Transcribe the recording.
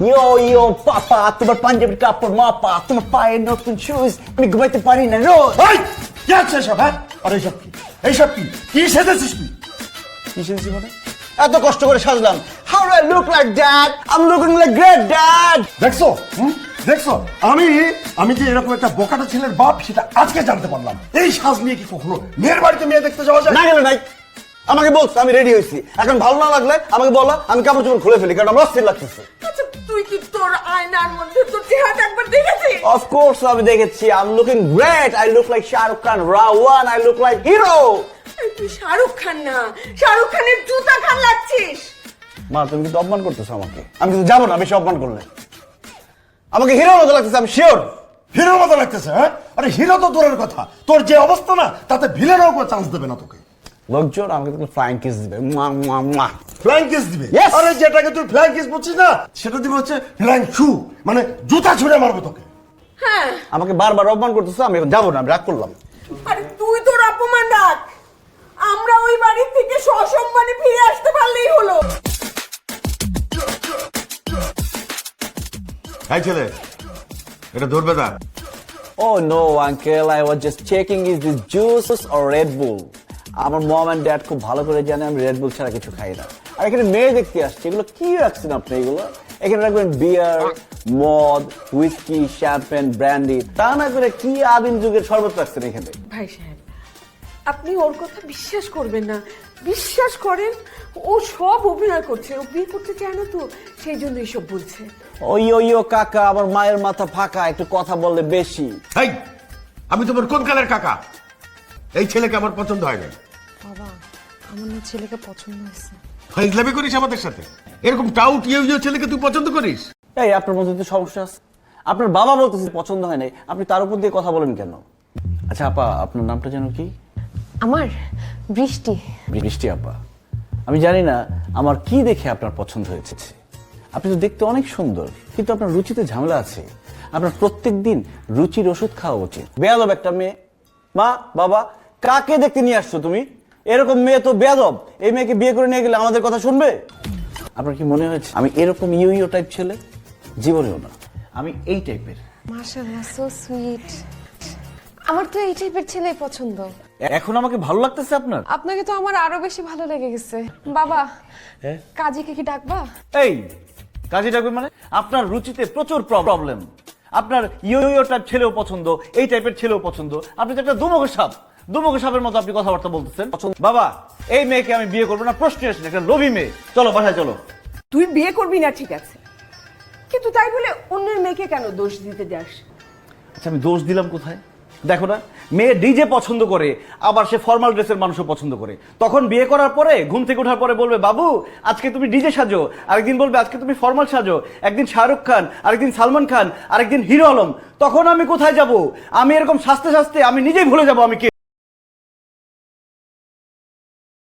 ইয়ো ইয়ো পাপা, তোমার পাঞ্জাবির কাপড় মাপা, তোমার পায়ে নতুন শুজ, আমি ঘুমাইতে পারি না রোজ। এই কি আছে সব? হ্যাঁ, আর এইসব কি? এইসব কি কি সেজেছিস তুই? কি শুনছি মানে? এত কষ্ট করে সাজলাম। How do I look like that? I am looking like great dad. দেখছো দেখছো, আমি যে এরকম একটা বোকাটা ছেলের বাপ সেটা আজকে জানতে পারলাম। এই সাজ নিয়ে কি কখনো মেয়ের বাড়িতে মেয়ে দেখতে যাওয়া যায়? না গেলে নাই, আমাকে বলছো আমি রেডি হয়েছি। এখন ভালো না লাগলে আমাকে বলো, আমি কাপড় চোপড় খুলে ফেলি, কারণ আমার অস্থির লাগতেছে। আচ্ছা তুই কি তোর আয়নার মধ্যে তোর চেহারা একবার দেখেছিস? অফ কোর্স আমি দেখেছি। I am looking great, I look like Shahrukh Khan, Ra One, I look like hero. তুই শাহরুখ খান না, শাহরুখ খানের জুতা খান লাগছিস। মা তুমি কিন্তু অপমান করতেছো আমাকে। আমি কিন্তু যাবো না বেশি অপমান করলে। আমাকে হিরোর মতো লাগতেছে, আমি শিওর। হিরোর মতো লাগতেছে? হ্যাঁ, আরে হিরো তো দূরের কথা, তোর যে অবস্থা না তাতে ভিলেনও কোনো চান্স দেবে না তোকে। লোকজন আমাকে তো ফ্লাইং কিস দিবে, মুয়া মুয়া মুয়া। ফ্লাইং কিস দিবে? Yes! আরে যেটাকে তুই ফ্লাইং কিস বলছিস না, সেটা দিবে হচ্ছে ফ্লাইং শু, মানে জুতা ছুঁড়ে মারবো তোকে। হ্যাঁ, আমাকে বারবার অপমান করতেছো, আমি এখন যাবো না, আমি রাগ করলাম। আরে তুই তোর অপমান রাখ, আমরা ওই বাড়ি থেকে সসম্মানে ফিরে আসতে পারলেই হলো। এই ছেলে, এটা ধরবে না। Oh no, uncle, I was just checking is this juice or Red Bull. আমার মম এন্ড ড্যাড খুব ভালো করে জানে আমি রেড বুল ছাড়া কিছু খাই না। আর এখানে মেয়ে দেখতে আসছে, এগুলো কি রাখছেন আপনি? এগুলো এখানে রাখবেন বিয়ার, মদ, হুইস্কি, শ্যাম্পেন, ব্র্যান্ডি, তা না করে কি আদিম যুগের শরবত রাখছেন এখানে? ভাই সাহেব, আপনি ওর কথা বিশ্বাস করবেন না। বিশ্বাস করেন, ও সব অভিনয় করছে। ও বিয়ে করতে চায় না তো, সেই জন্য এসব বলছে। ওই কাকা, আমার মায়ের মাথা ফাঁকা, একটু কথা বললে বেশি। এই, আমি তোমার কোন কালের কাকা? এই ছেলেকে আমার পছন্দ হয় না। বাবা, আমার না ছেলেকে পছন্দ হয়েছে। ফাইজলামি করিস আমাদের সাথে? এরকম টাউট ইয়ে ছেলেকে তুই পছন্দ করিস? এই আপনার মধ্যে তো সমস্যা আছে। আপনার বাবা বলতেছে পছন্দ হয় নাই, আপনি তার উপর দিয়ে কথা বলেন কেন? আচ্ছা আপা, আপনার নামটা যেন কি? আমার বৃষ্টি। বৃষ্টি আপা, আমি জানি না আমার কি দেখে আপনার পছন্দ হয়েছে। আপনি তো দেখতে অনেক সুন্দর, কিন্তু আপনার রুচিতে ঝামেলা আছে। আপনার প্রত্যেক দিন রুচির ওষুধ খাওয়া উচিত। বেয়াদব একটা মেয়ে। মা বাবা, কাকে দেখতে নিয়ে আসছো তুমি? এরকম মেয়ে তো বেয়াদব। এই মেয়েকে বিয়ে করে নিয়ে গেলে আমাদের কথা শুনবে? আপনার কি মনে হয়েছে আমি এরকম ইউ টাইপ ছেলে? জীবনেও না, আমি এই টাইপের। মাশাআল্লাহ, সো সুইট। আমার তো এই টাইপের ছেলেই পছন্দ। এখন আমাকে ভালো লাগতেছে আপনার? আপনাকে তো আমার আরো বেশি ভালো লেগে গেছে। বাবা, কাজীকে কি ডাকবা? এই কাজে ডাকবে মানে? আপনার রুচিতে প্রচুর প্রবলেম। আপনার ইয়ো টাইপ ছেলেও পছন্দ, এই টাইপের ছেলেও পছন্দ। আপনি তো একটা দুমুখ সাপের মতো আপনি কথাবার্তা বলতেছেন। বাবা, এই মেয়েকে আমি বিয়ে করবো না, প্রশ্ন আসেন, একটা লোভী মেয়ে। চলো বাসায় চলো। তুই বিয়ে করবি না ঠিক আছে, কিন্তু তাই বলে অন্যের মেয়েকে কেন দোষ দিতে যাস? আচ্ছা আমি দোষ দিলাম কোথায়? দেখো না, মেয়ে ডিজে পছন্দ করে, আবার সে ফর্মাল ড্রেসের মানুষও পছন্দ করে। তখন বিয়ে করার পরে ঘুম থেকে ওঠার পরে বলবে বাবু আজকে তুমি ডিজে সাজো, আরেকদিন বলবে আজকে তুমি ফর্মাল সাজো, একদিন শাহরুখ খান, আরেকদিন সালমান খান, আরেকদিন হিরো আলম। তখন আমি কোথায় যাব? আমি এরকম সাজতে সাজতে আমি নিজেই ভুলে যাবো আমি কে।